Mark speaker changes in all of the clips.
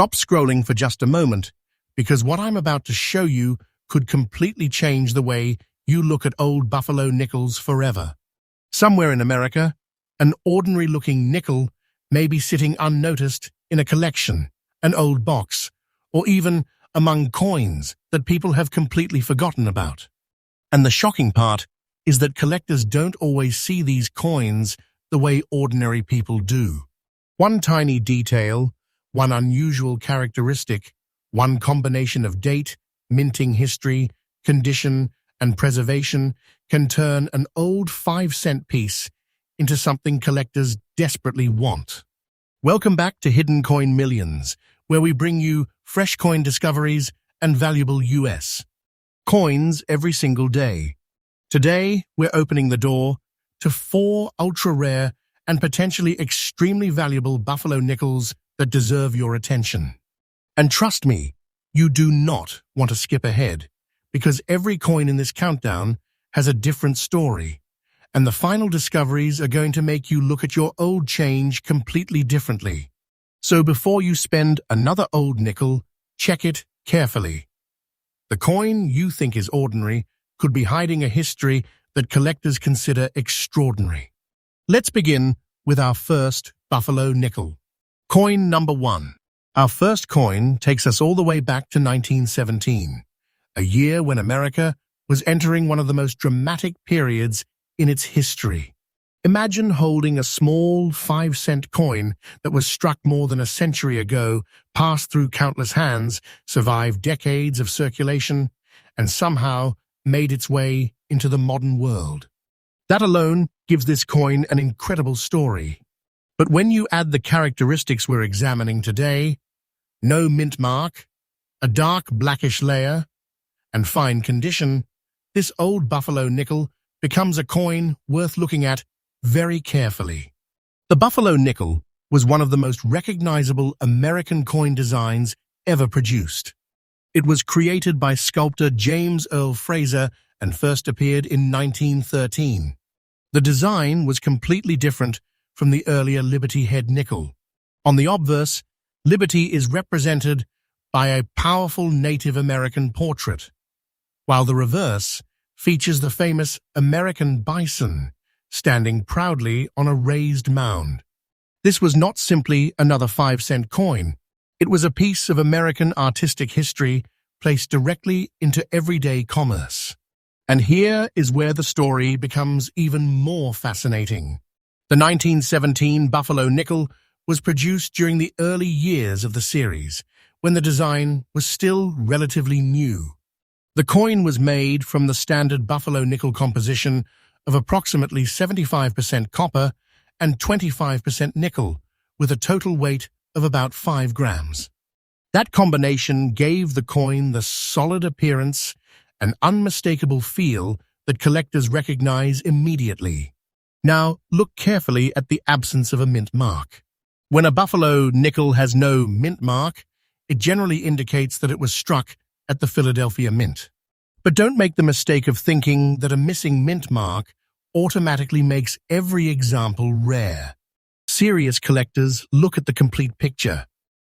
Speaker 1: Stop scrolling for just a moment, because what I'm about to show you could completely change the way you look at old buffalo nickels forever. Somewhere in America, an ordinary-looking nickel may be sitting unnoticed in a collection, an old box, or even among coins that people have completely forgotten about. And the shocking part is that collectors don't always see these coins the way ordinary people do. One tiny detail, one unusual characteristic, one combination of date, minting history, condition, and preservation can turn an old 5-cent piece into something collectors desperately want. Welcome back to Hidden Coin Millions, where we bring you fresh coin discoveries and valuable US coins every single day. Today, we're opening the door to 4 ultra-rare and potentially extremely valuable buffalo nickels that deserve your attention. And trust me, you do not want to skip ahead, because every coin in this countdown has a different story, and the final discoveries are going to make you look at your old change completely differently. So before you spend another old nickel, check it carefully. The coin you think is ordinary could be hiding a history that collectors consider extraordinary. Let's begin with our first buffalo nickel. Coin number 1. Our first coin takes us all the way back to 1917, a year when America was entering one of the most dramatic periods in its history. Imagine holding a small 5-cent coin that was struck more than a century ago, passed through countless hands, survived decades of circulation, and somehow made its way into the modern world. That alone gives this coin an incredible story. But when you add the characteristics we're examining today, no mint mark, a dark blackish layer, and fine condition, this old buffalo nickel becomes a coin worth looking at very carefully. The buffalo nickel was one of the most recognizable American coin designs ever produced. It was created by sculptor James Earl Fraser and first appeared in 1913. The design was completely different from the earlier Liberty Head nickel. On the obverse, Liberty is represented by a powerful Native American portrait, while the reverse features the famous American bison standing proudly on a raised mound. This was not simply another 5-cent coin. It was a piece of American artistic history placed directly into everyday commerce. And here is where the story becomes even more fascinating. The 1917 Buffalo Nickel was produced during the early years of the series, when the design was still relatively new. The coin was made from the standard Buffalo Nickel composition of approximately 75% copper and 25% nickel, with a total weight of about 5 grams. That combination gave the coin the solid appearance and unmistakable feel that collectors recognize immediately. Now, look carefully at the absence of a mint mark. When a buffalo nickel has no mint mark, it generally indicates that it was struck at the Philadelphia Mint. But don't make the mistake of thinking that a missing mint mark automatically makes every example rare. Serious collectors look at the complete picture.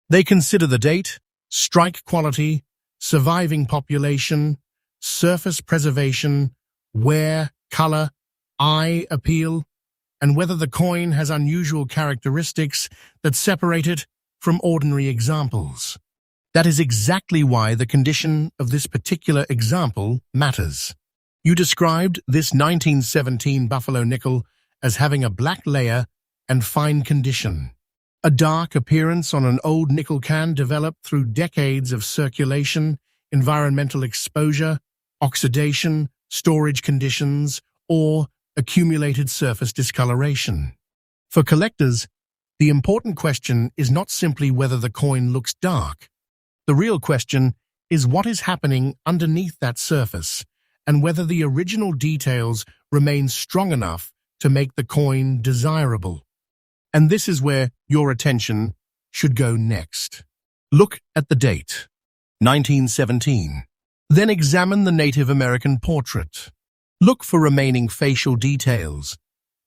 Speaker 1: They consider the date, strike quality, surviving population, surface preservation, wear, color, eye appeal, and whether the coin has unusual characteristics that separate it from ordinary examples. That is exactly why the condition of this particular example matters. You described this 1917 Buffalo Nickel as having a black layer and fine condition. A dark appearance on an old nickel can develop through decades of circulation, environmental exposure, oxidation, storage conditions, or accumulated surface discoloration. For collectors, the important question is not simply whether the coin looks dark. The real question is what is happening underneath that surface, and whether the original details remain strong enough to make the coin desirable. And this is where your attention should go next. Look at the date, 1917. Then examine the Native American portrait. Look for remaining facial details,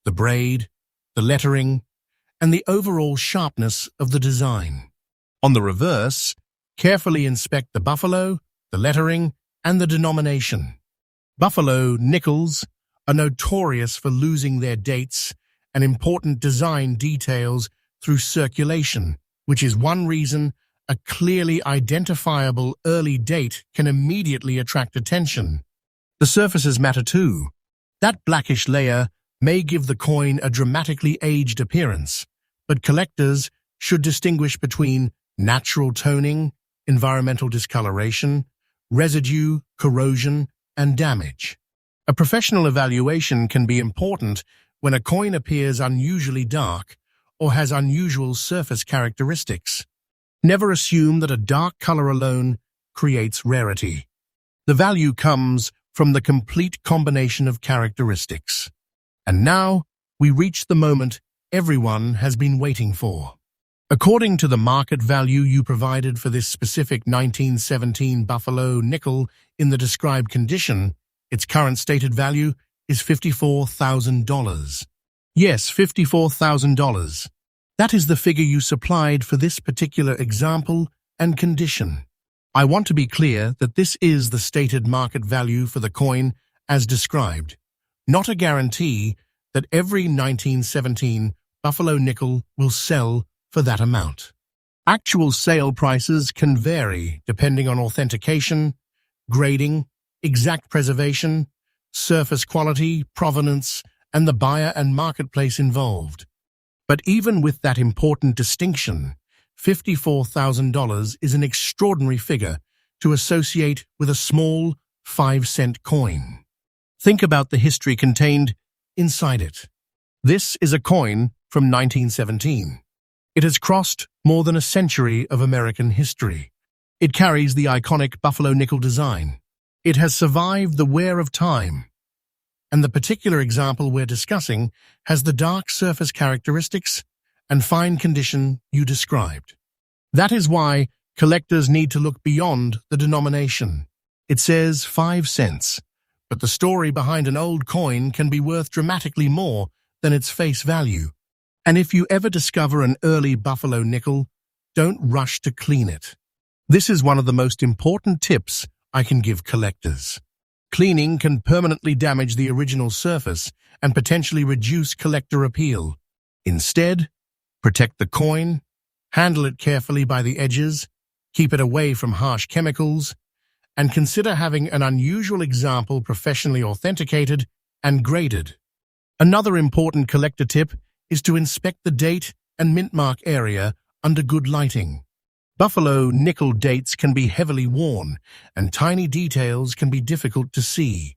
Speaker 1: the braid, the lettering, and the overall sharpness of the design. On the reverse, carefully inspect the buffalo, the lettering, and the denomination. Buffalo nickels are notorious for losing their dates and important design details through circulation, which is one reason a clearly identifiable early date can immediately attract attention. The surfaces matter too. That blackish layer may give the coin a dramatically aged appearance, but collectors should distinguish between natural toning, environmental discoloration, residue, corrosion, and damage. A professional evaluation can be important when a coin appears unusually dark or has unusual surface characteristics. Never assume that a dark color alone creates rarity. The value comes from the complete combination of characteristics. And now, we reach the moment everyone has been waiting for. According to the market value you provided for this specific 1917 Buffalo nickel in the described condition, its current stated value is $54,000. Yes, $54,000. That is the figure you supplied for this particular example and condition. I want to be clear that this is the stated market value for the coin as described, not a guarantee that every 1917 Buffalo nickel will sell for that amount. Actual sale prices can vary depending on authentication, grading, exact preservation, surface quality, provenance, and the buyer and marketplace involved. But even with that important distinction, $54,000 is an extraordinary figure to associate with a small 5-cent coin. Think about the history contained inside it. This is a coin from 1917. It has crossed more than a century of American history. It carries the iconic Buffalo nickel design. It has survived the wear of time. And the particular example we're discussing has the dark surface characteristics and fine condition you described. That is why collectors need to look beyond the denomination. It says 5 cents, but the story behind an old coin can be worth dramatically more than its face value. And if you ever discover an early Buffalo nickel, don't rush to clean it. This is one of the most important tips I can give collectors. Cleaning can permanently damage the original surface and potentially reduce collector appeal. Instead, protect the coin, handle it carefully by the edges, keep it away from harsh chemicals, and consider having an unusual example professionally authenticated and graded. Another important collector tip is to inspect the date and mint mark area under good lighting. Buffalo nickel dates can be heavily worn, and tiny details can be difficult to see.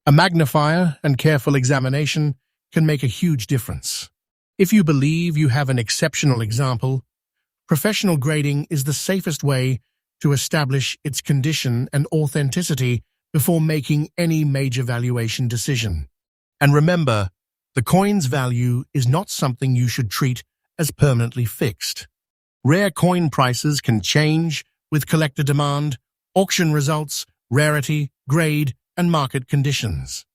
Speaker 1: A magnifier and careful examination can make a huge difference. If you believe you have an exceptional example, professional grading is the safest way to establish its condition and authenticity before making any major valuation decision. And remember, the coin's value is not something you should treat as permanently fixed. Rare coin prices can change with collector demand, auction results, rarity, grade, and market conditions.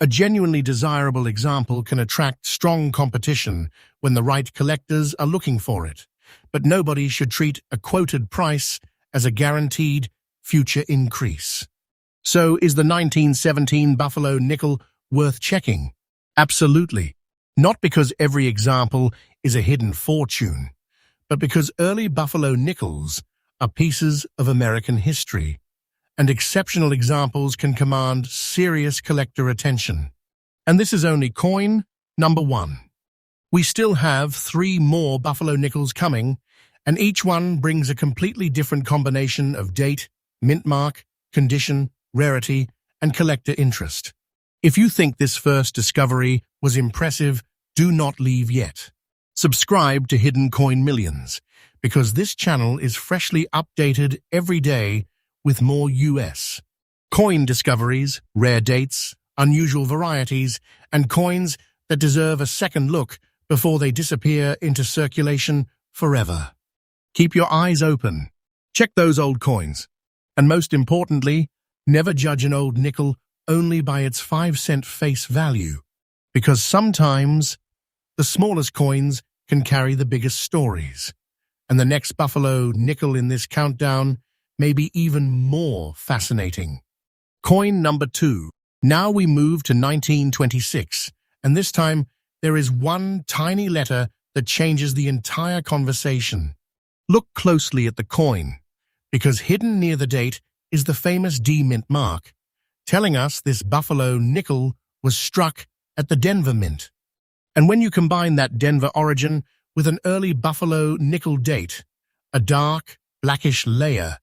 Speaker 1: A genuinely desirable example can attract strong competition when the right collectors are looking for it, but nobody should treat a quoted price as a guaranteed future increase. So, is the 1917 Buffalo nickel worth checking? Absolutely. Not because every example is a hidden fortune, but because early Buffalo nickels are pieces of American history, and exceptional examples can command serious collector attention. And this is only coin number 1. We still have 3 more Buffalo nickels coming, and each one brings a completely different combination of date, mint mark, condition, rarity, and collector interest. If you think this first discovery was impressive, do not leave yet. Subscribe to Hidden Coin Millions, because this channel is freshly updated every day with more US coin discoveries, rare dates, unusual varieties, and coins that deserve a second look before they disappear into circulation forever. Keep your eyes open. Check those old coins. And most importantly, never judge an old nickel only by its 5-cent face value, because sometimes the smallest coins can carry the biggest stories. And the next Buffalo nickel in this countdown may be even more fascinating. Coin number 2. Now we move to 1926, and this time there is one tiny letter that changes the entire conversation. Look closely at the coin, because hidden near the date is the famous D Mint mark, telling us this Buffalo nickel was struck at the Denver Mint. And when you combine that Denver origin with an early Buffalo nickel date, a dark, blackish layer,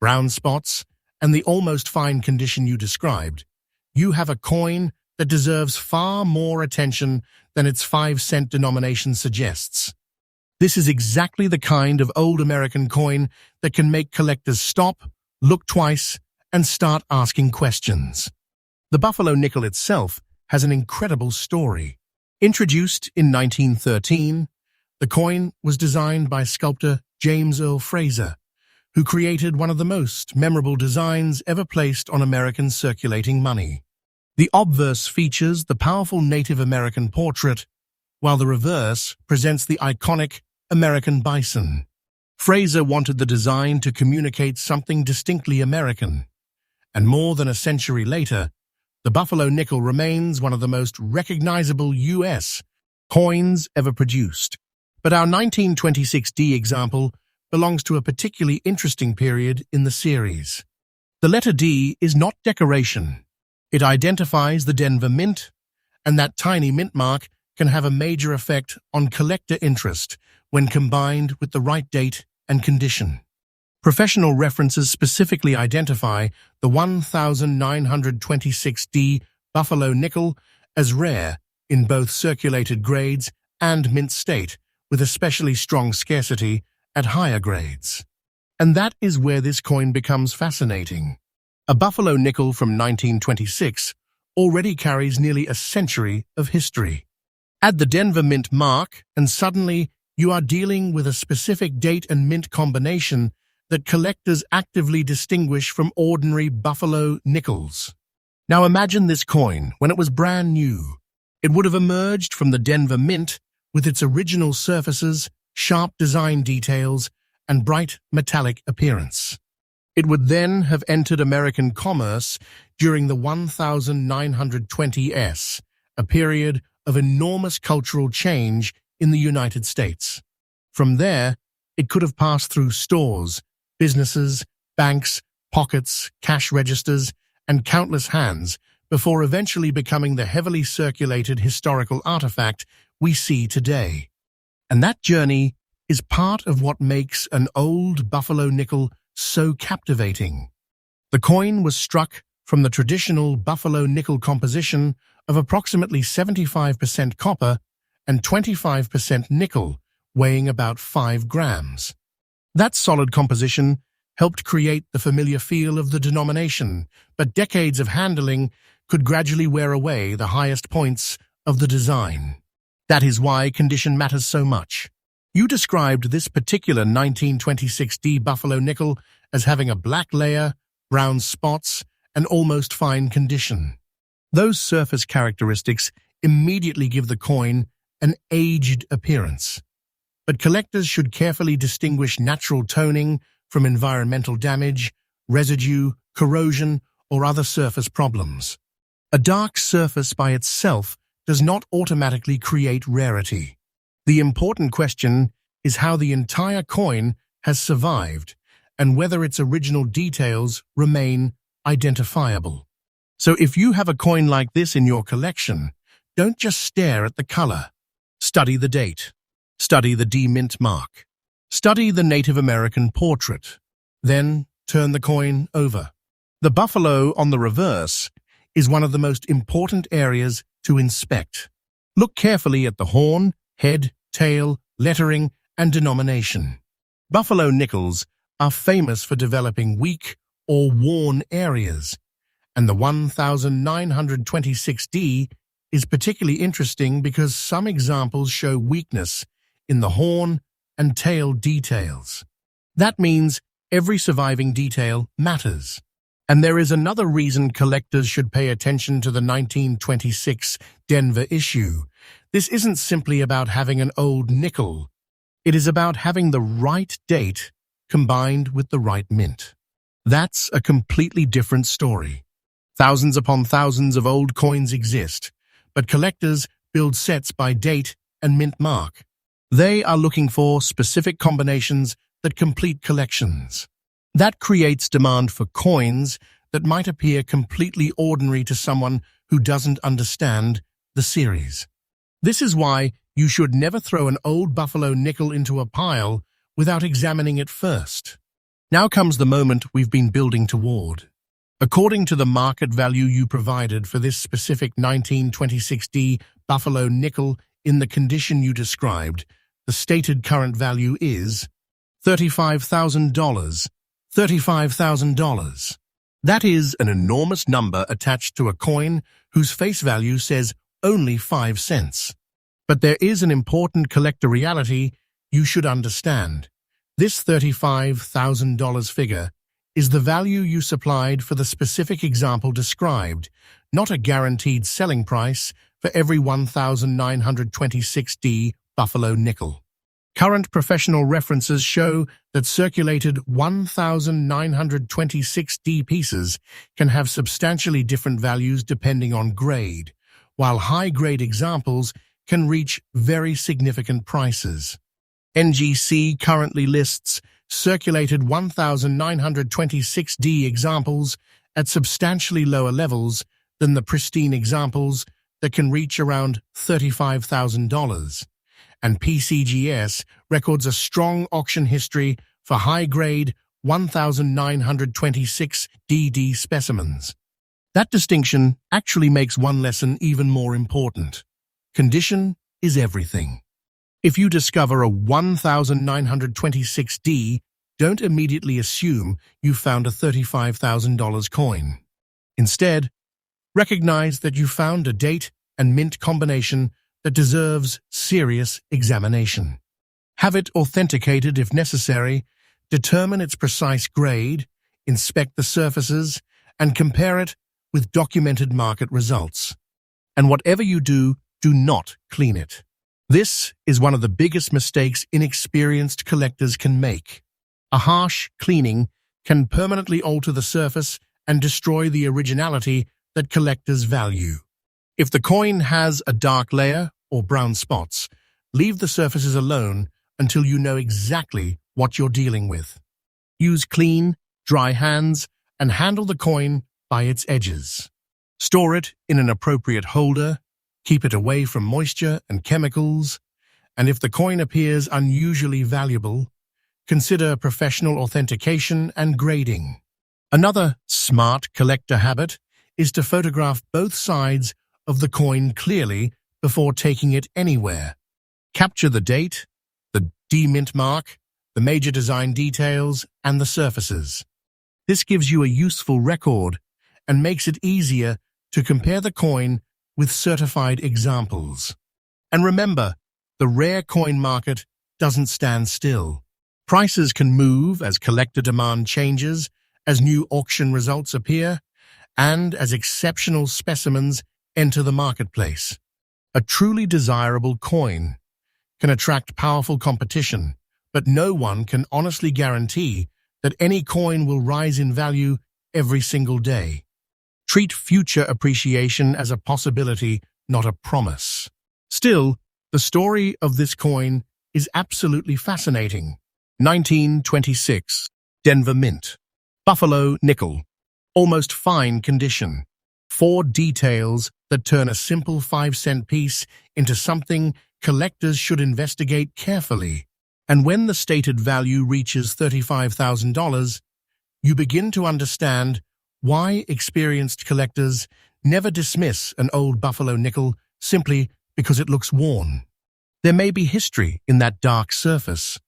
Speaker 1: brown spots, and the almost fine condition you described, you have a coin that deserves far more attention than its 5-cent denomination suggests. This is exactly the kind of old American coin that can make collectors stop, look twice, and start asking questions. The Buffalo nickel itself has an incredible story. Introduced in 1913, the coin was designed by sculptor James Earl Fraser, who created one of the most memorable designs ever placed on American circulating money. The obverse features the powerful Native American portrait, while the reverse presents the iconic American bison. Fraser wanted the design to communicate something distinctly American, and more than a century later, the Buffalo nickel remains one of the most recognizable U.S. coins ever produced. But our 1926D example belongs to a particularly interesting period in the series. The letter D is not decoration. It identifies the Denver Mint, and that tiny mint mark can have a major effect on collector interest when combined with the right date and condition. Professional references specifically identify the 1926D Buffalo nickel as rare in both circulated grades and mint state, with especially strong scarcity at higher grades. And that is where this coin becomes fascinating. A Buffalo nickel from 1926 already carries nearly a century of history. Add the Denver Mint mark, and suddenly you are dealing with a specific date and mint combination that collectors actively distinguish from ordinary Buffalo nickels. Now imagine this coin when it was brand new. It would have emerged from the Denver Mint with its original surfaces, sharp design details, and bright metallic appearance. It would then have entered American commerce during the 1920s, a period of enormous cultural change in the United States. From there, it could have passed through stores, businesses, banks, pockets, cash registers, and countless hands before eventually becoming the heavily circulated historical artifact we see today. And that journey is part of what makes an old Buffalo nickel so captivating. The coin was struck from the traditional Buffalo nickel composition of approximately 75% copper and 25% nickel, weighing about 5 grams. That solid composition helped create the familiar feel of the denomination, but decades of handling could gradually wear away the highest points of the design. That is why condition matters so much. You described this particular 1926D Buffalo nickel as having a black layer, brown spots, and almost fine condition. Those surface characteristics immediately give the coin an aged appearance. But collectors should carefully distinguish natural toning from environmental damage, residue, corrosion, or other surface problems. A dark surface by itself does not automatically create rarity. The important question is how the entire coin has survived and whether its original details remain identifiable. So if you have a coin like this in your collection, don't just stare at the color. Study the date. Study the D Mint mark. Study the Native American portrait. Then turn the coin over. The buffalo on the reverse is one of the most important areas to inspect. Look carefully at the horn, head, tail, lettering, and denomination. Buffalo nickels are famous for developing weak or worn areas, and the 1926D is particularly interesting because some examples show weakness in the horn and tail details. That means every surviving detail matters. And there is another reason collectors should pay attention to the 1926 Denver issue. This isn't simply about having an old nickel. It is about having the right date combined with the right mint. That's a completely different story. Thousands upon thousands of old coins exist, but collectors build sets by date and mint mark. They are looking for specific combinations that complete collections. That creates demand for coins that might appear completely ordinary to someone who doesn't understand the series. This is why you should never throw an old buffalo nickel into a pile without examining it first. Now comes the moment we've been building toward. According to the market value you provided for this specific 1926D buffalo nickel in the condition you described, the stated current value is $35,000. $35,000. That is an enormous number attached to a coin whose face value says only 5 cents. But there is an important collector reality you should understand. This $35,000 figure is the value you supplied for the specific example described, not a guaranteed selling price for every 1926D buffalo nickel. Current professional references show that circulated 1926D pieces can have substantially different values depending on grade, while high-grade examples can reach very significant prices. NGC currently lists circulated 1926D examples at substantially lower levels than the pristine examples that can reach around $35,000. And PCGS records a strong auction history for high-grade 1926DD specimens. That distinction actually makes one lesson even more important. Condition is everything. If you discover a 1926D, don't immediately assume you found a $35,000 coin. Instead, recognize that you found a date and mint combination that deserves serious examination. Have it authenticated if necessary, determine its precise grade, inspect the surfaces, and compare it with documented market results. And whatever you do, do not clean it. This is one of the biggest mistakes inexperienced collectors can make. A harsh cleaning can permanently alter the surface and destroy the originality that collectors value. If the coin has a dark layer or brown spots, leave the surfaces alone until you know exactly what you're dealing with. Use clean, dry hands and handle the coin by its edges. Store it in an appropriate holder, keep it away from moisture and chemicals, and if the coin appears unusually valuable, consider professional authentication and grading. Another smart collector habit is to photograph both sides of the coin clearly before taking it anywhere. Capture the date, the D-mint mark, the major design details, and the surfaces. This gives you a useful record and makes it easier to compare the coin with certified examples. And remember, the rare coin market doesn't stand still. Prices can move as collector demand changes, as new auction results appear, and as exceptional specimens enter the marketplace. A truly desirable coin can attract powerful competition, but no one can honestly guarantee that any coin will rise in value every single day. Treat future appreciation as a possibility, not a promise. Still, the story of this coin is absolutely fascinating. 1926, Denver Mint. Buffalo nickel. Almost fine condition. 4 details that turn a simple 5-cent piece into something collectors should investigate carefully. And when the stated value reaches $35,000, you begin to understand why experienced collectors never dismiss an old buffalo nickel simply because it looks worn. There may be history in that dark surface.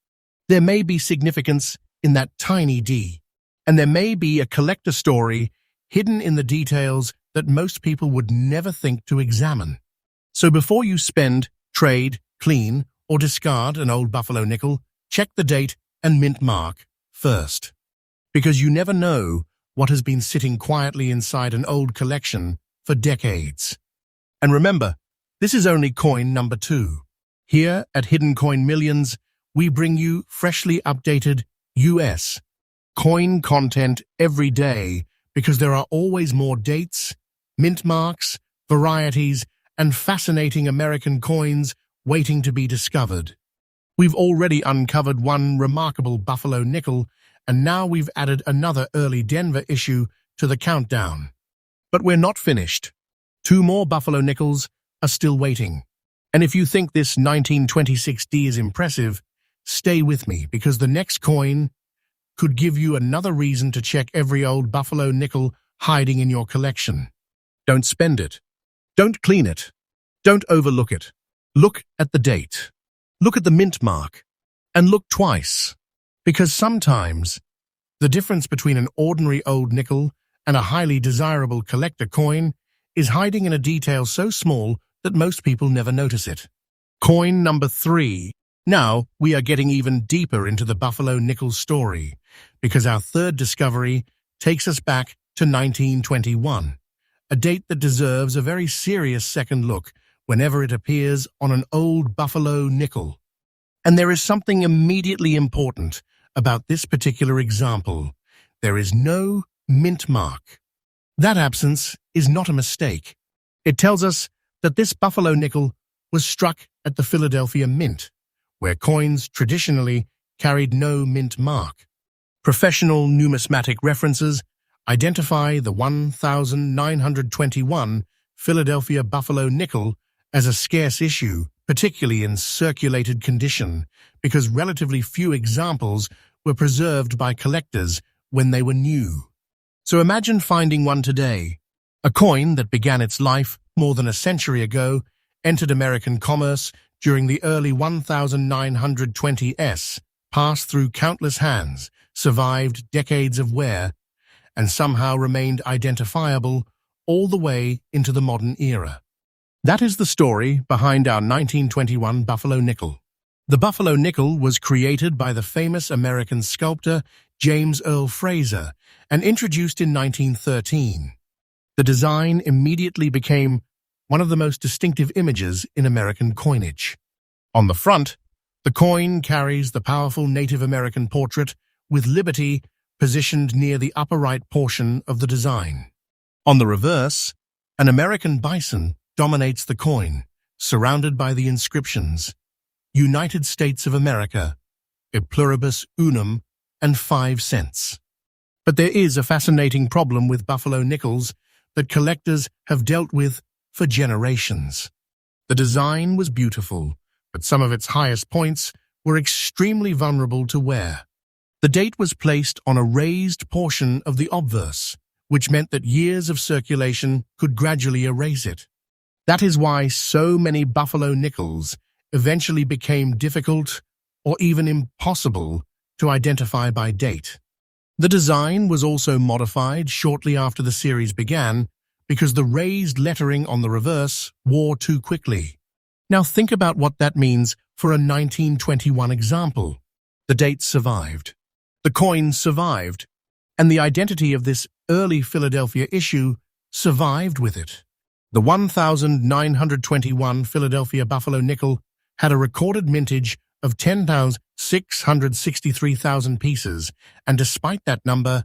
Speaker 1: There may be significance in that tiny D. And there may be a collector story hidden in the details that most people would never think to examine. So before you spend, trade, clean, or discard an old buffalo nickel, check the date and mint mark first. Because you never know what has been sitting quietly inside an old collection for decades. And remember, this is only coin number 2. Here at Hidden Coin Millions, we bring you freshly updated US coin content every day because there are always more dates, mint marks, varieties, and fascinating American coins waiting to be discovered. We've already uncovered one remarkable Buffalo nickel, and now we've added another early Denver issue to the countdown. But we're not finished. 2 more Buffalo nickels are still waiting. And if you think this 1926D is impressive, stay with me because the next coin could give you another reason to check every old Buffalo nickel hiding in your collection. Don't spend it. Don't clean it. Don't overlook it. Look at the date. Look at the mint mark. And look twice. Because sometimes the difference between an ordinary old nickel and a highly desirable collector coin is hiding in a detail so small that most people never notice it. Coin number 3. Now we are getting even deeper into the Buffalo nickel story because our third discovery takes us back to 1921, a date that deserves a very serious second look whenever it appears on an old Buffalo nickel. And there is something immediately important about this particular example. There is no mint mark. That absence is not a mistake. It tells us that this Buffalo nickel was struck at the Philadelphia Mint, where coins traditionally carried no mint mark. Professional numismatic references identify the 1921 Philadelphia Buffalo nickel as a scarce issue, particularly in circulated condition, because relatively few examples were preserved by collectors when they were new. So imagine finding one today. A coin that began its life more than a century ago entered American commerce during the early 1920s, passed through countless hands, survived decades of wear, and somehow remained identifiable all the way into the modern era. That is the story behind our 1921 Buffalo nickel. The Buffalo nickel was created by the famous American sculptor James Earl Fraser and introduced in 1913. The design immediately became one of the most distinctive images in American coinage. On the front, the coin carries the powerful Native American portrait with Liberty positioned near the upper right portion of the design. On the reverse, an American bison dominates the coin, surrounded by the inscriptions United States of America, E pluribus unum, and 5 cents. But there is a fascinating problem with Buffalo nickels that collectors have dealt with for generations. The design was beautiful, but some of its highest points were extremely vulnerable to wear. The date was placed on a raised portion of the obverse, which meant that years of circulation could gradually erase it. That is why so many Buffalo nickels eventually became difficult or even impossible to identify by date. The design was also modified shortly after the series began because the raised lettering on the reverse wore too quickly. Now think about what that means for a 1921 example. The date survived. The coin survived. And the identity of this early Philadelphia issue survived with it. The 1921 Philadelphia Buffalo nickel had a recorded mintage of 10,663,000 pieces, and despite that number,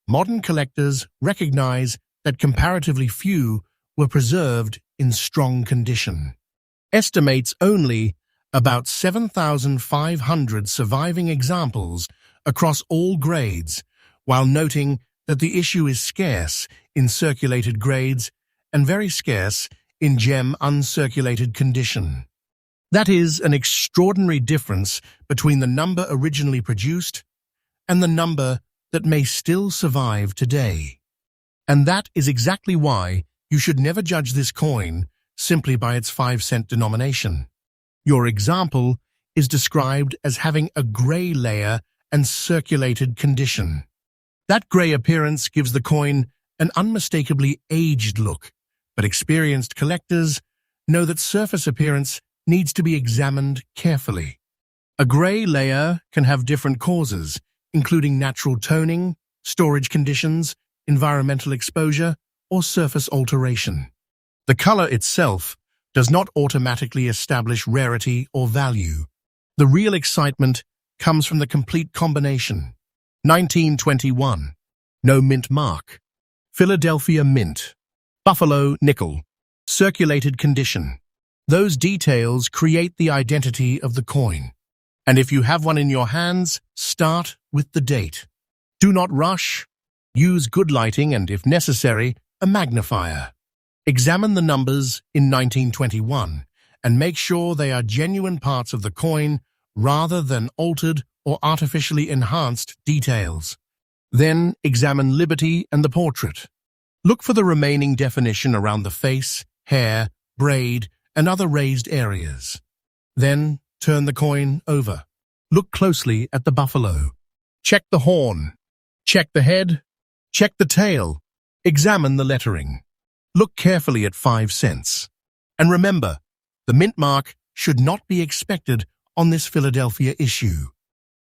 Speaker 1: modern collectors recognize that comparatively few were preserved in strong condition. Estimates only about 7,500 surviving examples across all grades, while noting that the issue is scarce in circulated grades and very scarce in gem uncirculated condition. That is an extraordinary difference between the number originally produced and the number that may still survive today. And that is exactly why you should never judge this coin simply by its 5-cent denomination. Your example is described as having a gray layer and circulated condition. That gray appearance gives the coin an unmistakably aged look, but experienced collectors know that surface appearance needs to be examined carefully. A gray layer can have different causes, including natural toning, storage conditions, environmental exposure, or surface alteration. The color itself does not automatically establish rarity or value. The real excitement comes from the complete combination. 1921. No mint mark. Philadelphia Mint. Buffalo nickel. Circulated condition. Those details create the identity of the coin. And if you have one in your hands, start with the date. Do not rush. Use good lighting and, if necessary, a magnifier. Examine the numbers in 1921 and make sure they are genuine parts of the coin rather than altered or artificially enhanced details. Then examine Liberty and the portrait. Look for the remaining definition around the face, hair, braid, and other raised areas. Then turn the coin over. Look closely at the buffalo. Check the horn. Check the head. Check the tail. Examine the lettering. Look carefully at 5 cents. And remember, the mint mark should not be expected on this Philadelphia issue.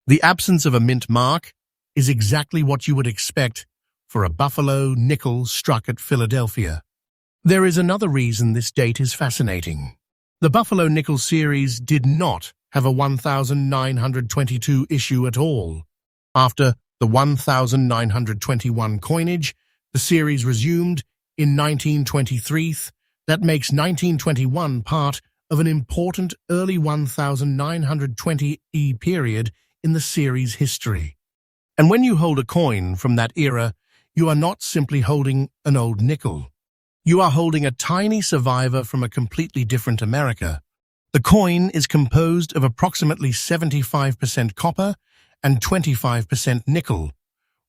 Speaker 1: The absence of a mint mark is exactly what you would expect for a buffalo nickel struck at Philadelphia. There is another reason this date is fascinating. The Buffalo Nickel series did not have a 1922 issue at all. After the 1921 coinage, the series resumed in 1923. That makes 1921 part of an important early 1920 period in the series' history. And when you hold a coin from that era, you are not simply holding an old nickel. You are holding a tiny survivor from a completely different America. The coin is composed of approximately 75% copper and 25% nickel,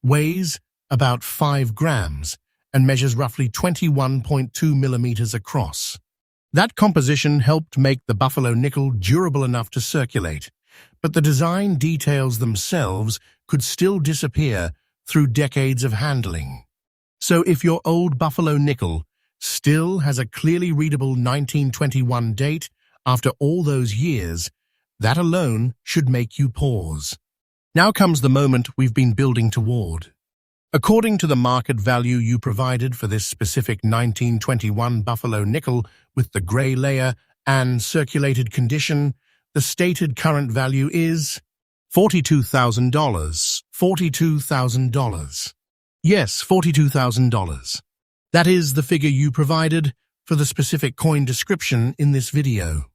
Speaker 1: weighs about 5 grams, and measures roughly 21.2 millimeters across. That composition helped make the Buffalo nickel durable enough to circulate, but the design details themselves could still disappear through decades of handling. So if your old Buffalo nickel still has a clearly readable 1921 date after all those years, that alone should make you pause. Now comes the moment we've been building toward. According to the market value you provided for this specific 1921 Buffalo nickel with the gray layer and circulated condition, the stated current value is $42,000. $42,000. Yes, $42,000. That is the figure you provided for the specific coin description in this video.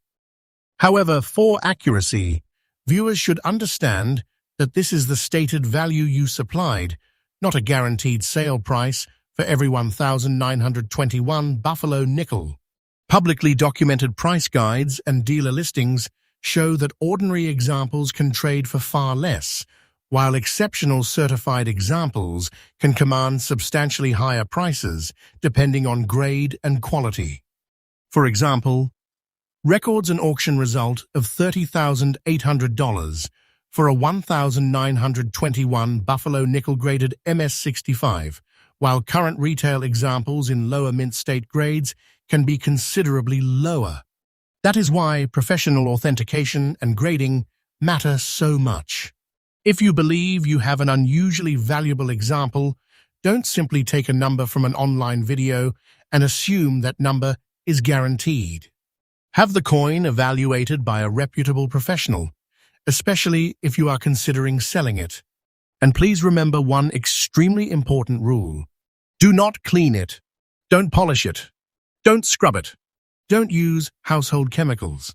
Speaker 1: However, for accuracy, viewers should understand that this is the stated value you supplied, not a guaranteed sale price for every 1921 Buffalo nickel. Publicly documented price guides and dealer listings show that ordinary examples can trade for far less, while exceptional certified examples can command substantially higher prices depending on grade and quality. For example, records an auction result of $30,800 for a 1921 Buffalo nickel-graded MS65, while current retail examples in lower mint state grades can be considerably lower. That is why professional authentication and grading matter so much. If you believe you have an unusually valuable example, don't simply take a number from an online video and assume that number is guaranteed. Have the coin evaluated by a reputable professional, especially if you are considering selling it. And please remember one extremely important rule. Do not clean it. Don't polish it. Don't scrub it. Don't use household chemicals.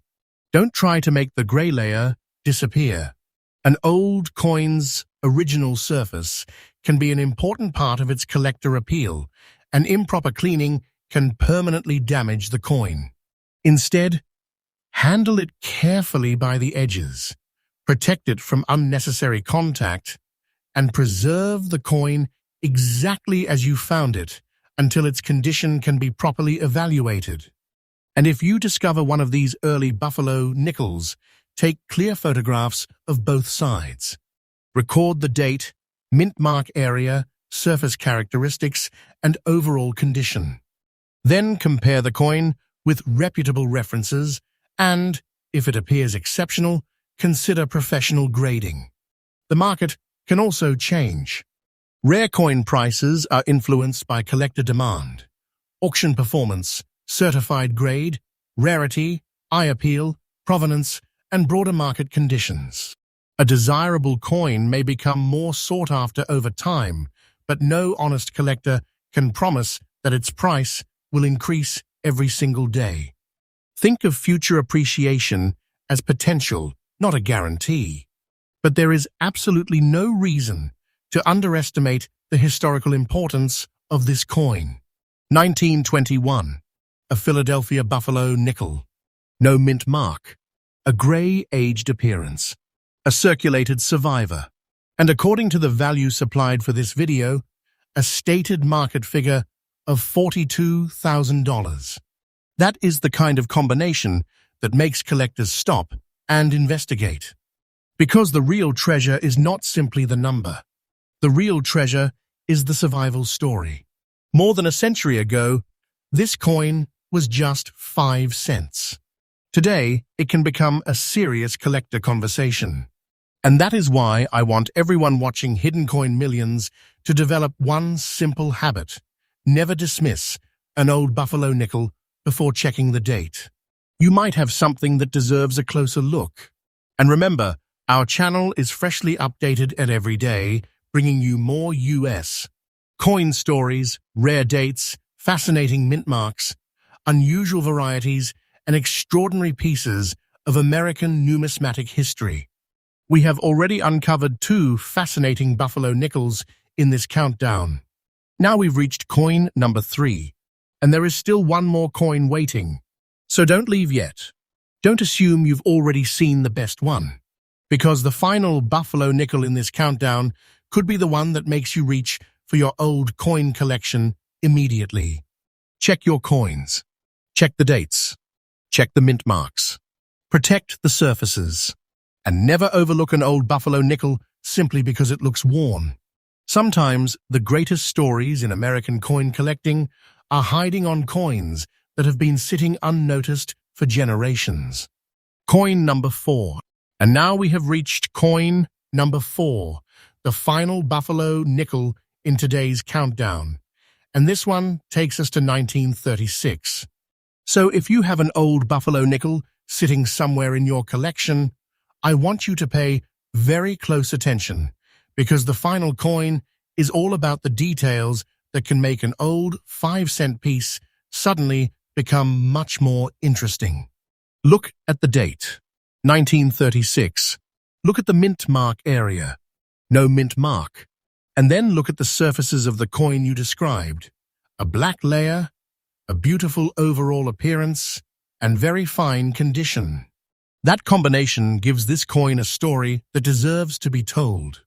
Speaker 1: Don't try to make the gray layer disappear. An old coin's original surface can be an important part of its collector appeal, and improper cleaning can permanently damage the coin. Instead, handle it carefully by the edges, protect it from unnecessary contact, and preserve the coin exactly as you found it until its condition can be properly evaluated. And if you discover one of these early Buffalo nickels, take clear photographs of both sides. Record the date, mint mark area, surface characteristics, and overall condition. Then compare the coin with reputable references and, if it appears exceptional, consider professional grading. The market can also change. Rare coin prices are influenced by collector demand, auction performance, certified grade, rarity, eye appeal, provenance, and broader market conditions. A desirable coin may become more sought after over time, but no honest collector can promise that its price will increase every single day. Think of future appreciation as potential, not a guarantee. But there is absolutely no reason to underestimate the historical importance of this coin. 1921, a Philadelphia Buffalo nickel. No mint mark. A gray-aged appearance. A circulated survivor. And according to the value supplied for this video, a stated market figure of $42,000. That is the kind of combination that makes collectors stop and investigate. Because the real treasure is not simply the number. The real treasure is the survival story. More than a century ago, this coin was just 5 cents. Today, it can become a serious collector conversation. And that is why I want everyone watching Hidden Coin Millions to develop one simple habit. Never dismiss an old Buffalo nickel before checking the date. You might have something that deserves a closer look. And remember, our channel is freshly updated at every day, bringing you more US coin stories, rare dates, fascinating mint marks, unusual varieties, and extraordinary pieces of American numismatic history. We have already uncovered 2 fascinating Buffalo nickels in this countdown. Now we've reached coin number 3, and there is still one more coin waiting. So don't leave yet. Don't assume you've already seen the best one, because the final Buffalo nickel in this countdown could be the one that makes you reach for your old coin collection immediately. Check your coins. Check the dates. Check the mint marks. Protect the surfaces. And never overlook an old Buffalo nickel simply because it looks worn. Sometimes the greatest stories in American coin collecting are hiding on coins that have been sitting unnoticed for generations. Coin number 4. And now we have reached coin number 4, the final Buffalo nickel in today's countdown. And this one takes us to 1936. So if you have an old Buffalo nickel sitting somewhere in your collection, I want you to pay very close attention, because the final coin is all about the details that can make an old 5-cent piece suddenly become much more interesting. Look at the date, 1936. Look at the mint mark area. No mint mark. And then look at the surfaces of the coin you described. A black layer, a beautiful overall appearance, and very fine condition. That combination gives this coin a story that deserves to be told.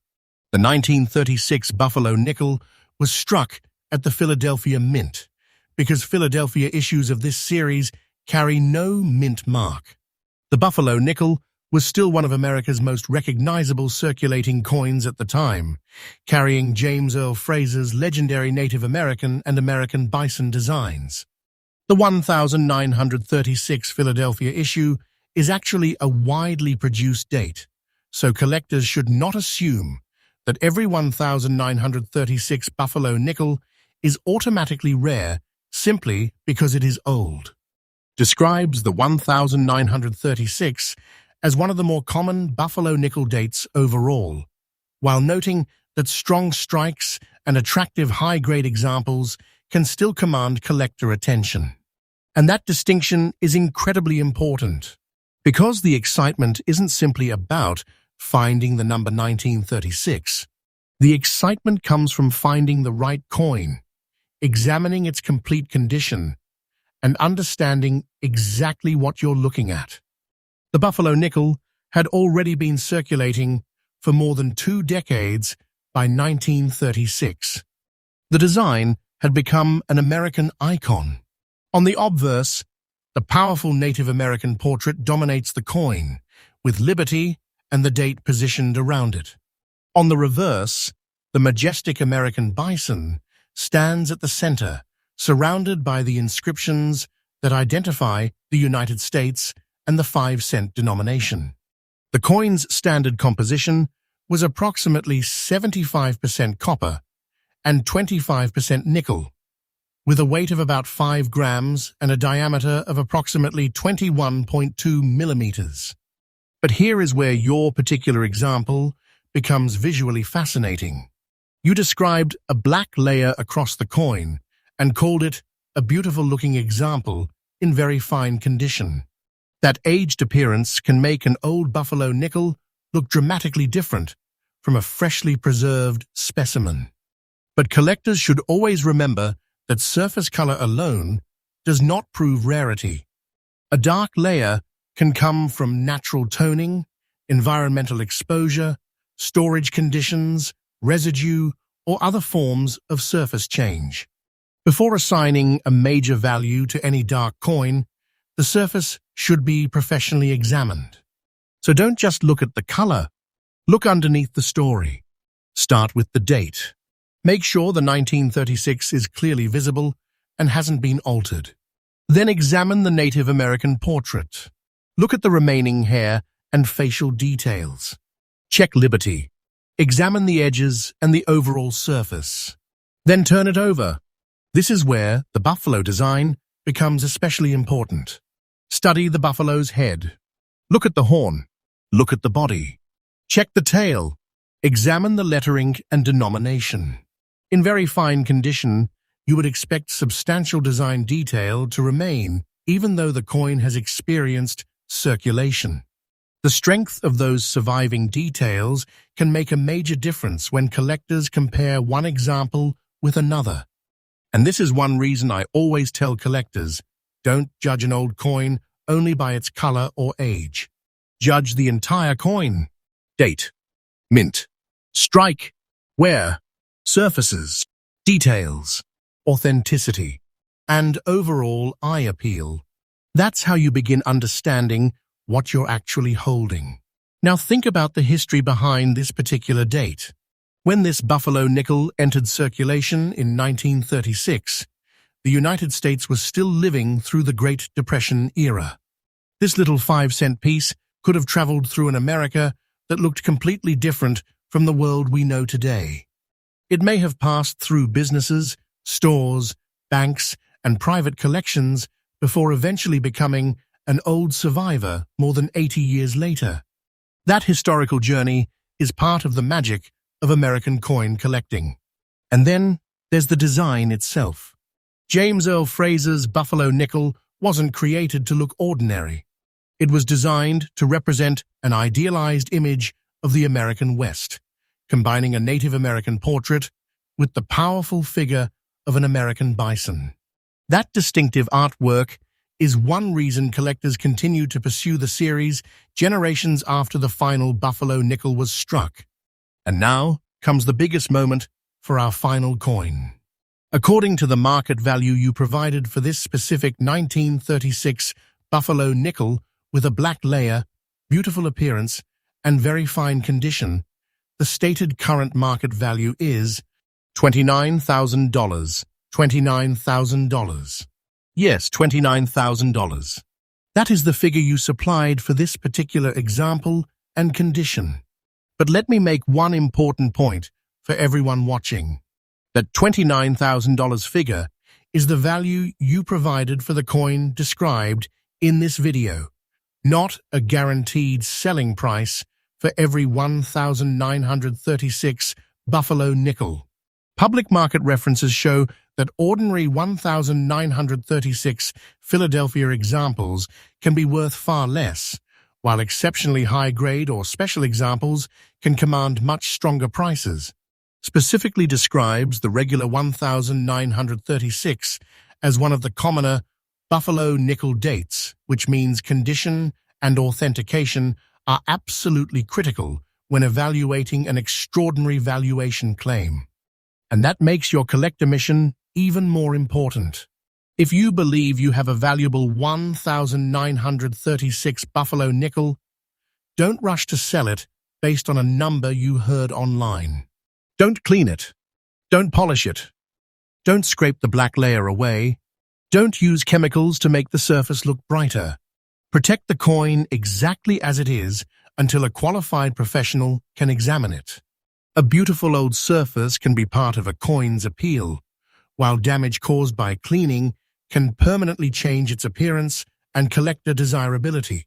Speaker 1: The 1936 Buffalo nickel was struck at the Philadelphia Mint, because Philadelphia issues of this series carry no mint mark. The Buffalo nickel was still one of America's most recognizable circulating coins at the time, carrying James Earl Fraser's legendary Native American and American bison designs. The 1936 Philadelphia issue is actually a widely produced date, so collectors should not assume that every 1936 Buffalo nickel is automatically rare simply because it is old. Describes the 1936 as one of the more common Buffalo nickel dates overall, while noting that strong strikes and attractive high-grade examples can still command collector attention. And that distinction is incredibly important, because the excitement isn't simply about finding the number 1936. The excitement comes from finding the right coin, examining its complete condition, and understanding exactly what you're looking at. The Buffalo nickel had already been circulating for more than 2 decades by 1936. The design had become an American icon. On the obverse, the powerful Native American portrait dominates the coin, with liberty and the date positioned around it. On the reverse, the majestic American bison stands at the center, surrounded by the inscriptions that identify the United States and the 5-cent denomination. The coin's standard composition was approximately 75% copper and 25% nickel, with a weight of about 5 grams and a diameter of approximately 21.2 millimeters. But here is where your particular example becomes visually fascinating. You described a black layer across the coin and called it a beautiful-looking example in very fine condition. That aged appearance can make an old buffalo nickel look dramatically different from a freshly preserved specimen. But collectors should always remember that surface color alone does not prove rarity. A dark layer can come from natural toning, environmental exposure, storage conditions, residue, or other forms of surface change. Before assigning a major value to any dark coin, the surface should be professionally examined. So don't just look at the color, look underneath the story. Start with the date. Make sure the 1936 is clearly visible and hasn't been altered. Then examine the Native American portrait. Look at the remaining hair and facial details. Check liberty. Examine the edges and the overall surface. Then turn it over. This is where the buffalo design becomes especially important. Study the buffalo's head. Look at the horn. Look at the body. Check the tail. Examine the lettering and denomination. In very fine condition, you would expect substantial design detail to remain, even though the coin has experienced circulation. The strength of those surviving details can make a major difference when collectors compare one example with another. And this is one reason I always tell collectors, don't judge an old coin only by its color or age. Judge the entire coin. Date, mint, strike, wear, surfaces, details, authenticity, and overall eye appeal. That's how you begin understanding what you're actually holding. Now think about the history behind this particular date. When this buffalo nickel entered circulation in 1936, the United States was still living through the Great Depression era. This little 5-cent piece could have traveled through an America that looked completely different from the world we know today. It may have passed through businesses, stores, banks, and private collections before eventually becoming an old survivor more than 80 years later. That historical journey is part of the magic of American coin collecting. And then there's the design itself. James Earl Fraser's buffalo nickel wasn't created to look ordinary. It was designed to represent an idealized image of the American West, combining a Native American portrait with the powerful figure of an American bison. That distinctive artwork is one reason collectors continue to pursue the series generations after the final buffalo nickel was struck. And now comes the biggest moment for our final coin. According to the market value you provided for this specific 1936 buffalo nickel with a black layer, beautiful appearance, and very fine condition, the stated current market value is $29,000. $29,000. Yes, $29,000. That is the figure you supplied for this particular example and condition. But let me make one important point for everyone watching. That $29,000 figure is the value you provided for the coin described in this video, not a guaranteed selling price for every 1,936 buffalo nickel. Public market references show that ordinary 1,936 Philadelphia examples can be worth far less, while exceptionally high-grade or special examples can command much stronger prices. Specifically describes the regular 1,936 as one of the commoner buffalo nickel dates, which means condition and authentication are absolutely critical when evaluating an extraordinary valuation claim. And that makes your collector mission even more important. If you believe you have a valuable 1,936 buffalo nickel, don't rush to sell it based on a number you heard online. Don't clean it. Don't polish it. Don't scrape the black layer away. Don't use chemicals to make the surface look brighter. Protect the coin exactly as it is until a qualified professional can examine it. A beautiful old surface can be part of a coin's appeal, while damage caused by cleaning can permanently change its appearance and collector desirability.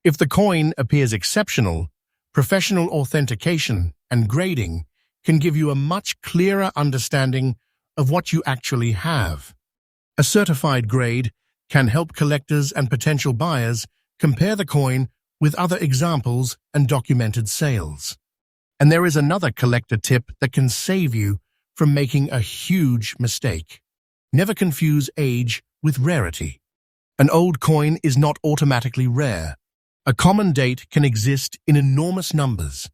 Speaker 1: If the coin appears exceptional, professional authentication and grading can give you a much clearer understanding of what you actually have. A certified grade can help collectors and potential buyers compare the coin with other examples and documented sales. And there is another collector tip that can save you from making a huge mistake. Never confuse age with rarity. An old coin is not automatically rare. A common date can exist in enormous numbers.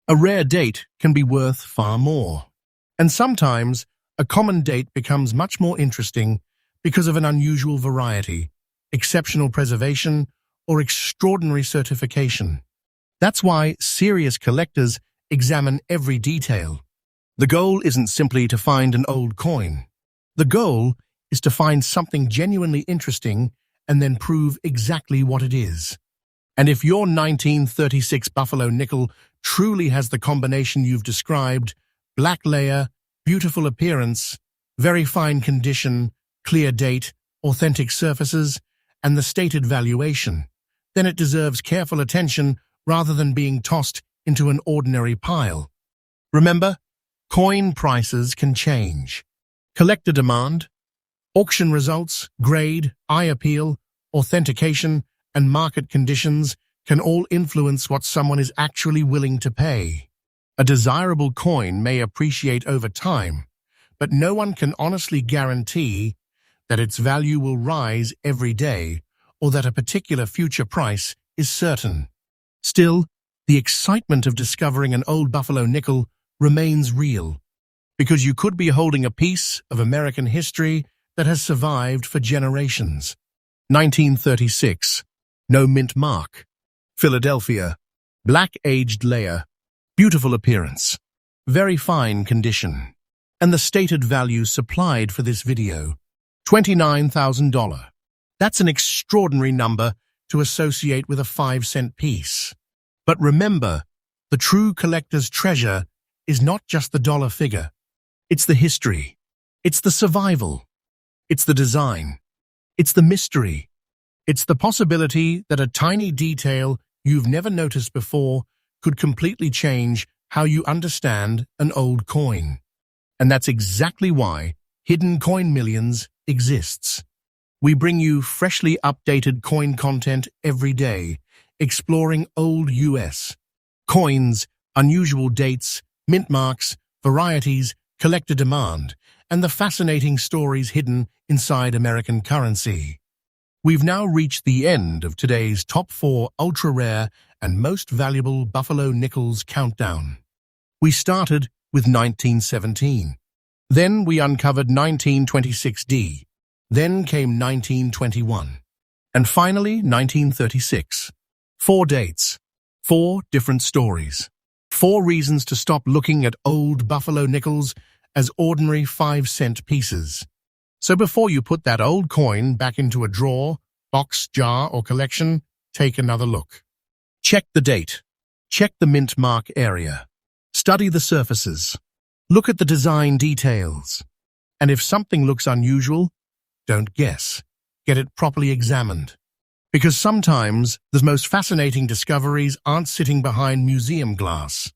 Speaker 1: A rare date can be worth far more. And sometimes, a common date becomes much more interesting because of an unusual variety, exceptional preservation, or extraordinary certification. That's why serious collectors examine every detail. The goal isn't simply to find an old coin. The goal is to find something genuinely interesting and then prove exactly what it is. And if your 1936 Buffalo nickel truly has the combination you've described, black layer, beautiful appearance, very fine condition, clear date, authentic surfaces, and the stated valuation, then it deserves careful attention rather than being tossed into an ordinary pile. Remember, coin prices can change. Collector demand, auction results, grade, eye appeal, authentication, and market conditions can all influence what someone is actually willing to pay. A desirable coin may appreciate over time, but no one can honestly guarantee that its value will rise every day or that a particular future price is certain. Still, the excitement of discovering an old Buffalo nickel remains real, because you could be holding a piece of American history that has survived for generations. 1936. No mint mark. Philadelphia. Black aged layer. Beautiful appearance. Very fine condition. And the stated value supplied for this video, $29,000. That's an extraordinary number to associate with a 5-cent piece. But remember, the true collector's treasure is not just the dollar figure. It's the history. It's the survival. It's the design. It's the mystery. It's the possibility that a tiny detail you've never noticed before could completely change how you understand an old coin. And that's exactly why Hidden Coin Millions exists. We bring you freshly updated coin content every day, exploring old US coins, unusual dates, mint marks, varieties, collector demand, and the fascinating stories hidden inside American currency. We've now reached the end of today's top 4 ultra-rare and most valuable Buffalo nickels countdown. We started with 1917. Then we uncovered 1926D. Then came 1921. And finally, 1936. 4 dates. 4 different stories. 4 reasons to stop looking at old Buffalo nickels as ordinary 5-cent pieces. So before you put that old coin back into a drawer, box, jar, or collection, take another look. Check the date. Check the mint mark area. Study the surfaces. Look at the design details. And if something looks unusual, don't guess. Get it properly examined. Because sometimes the most fascinating discoveries aren't sitting behind museum glass.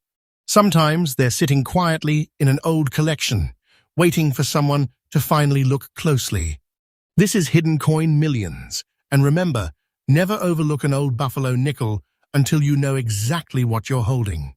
Speaker 1: Sometimes they're sitting quietly in an old collection, waiting for someone to finally look closely. This is Hidden Coin Millions. And remember, never overlook an old Buffalo nickel until you know exactly what you're holding.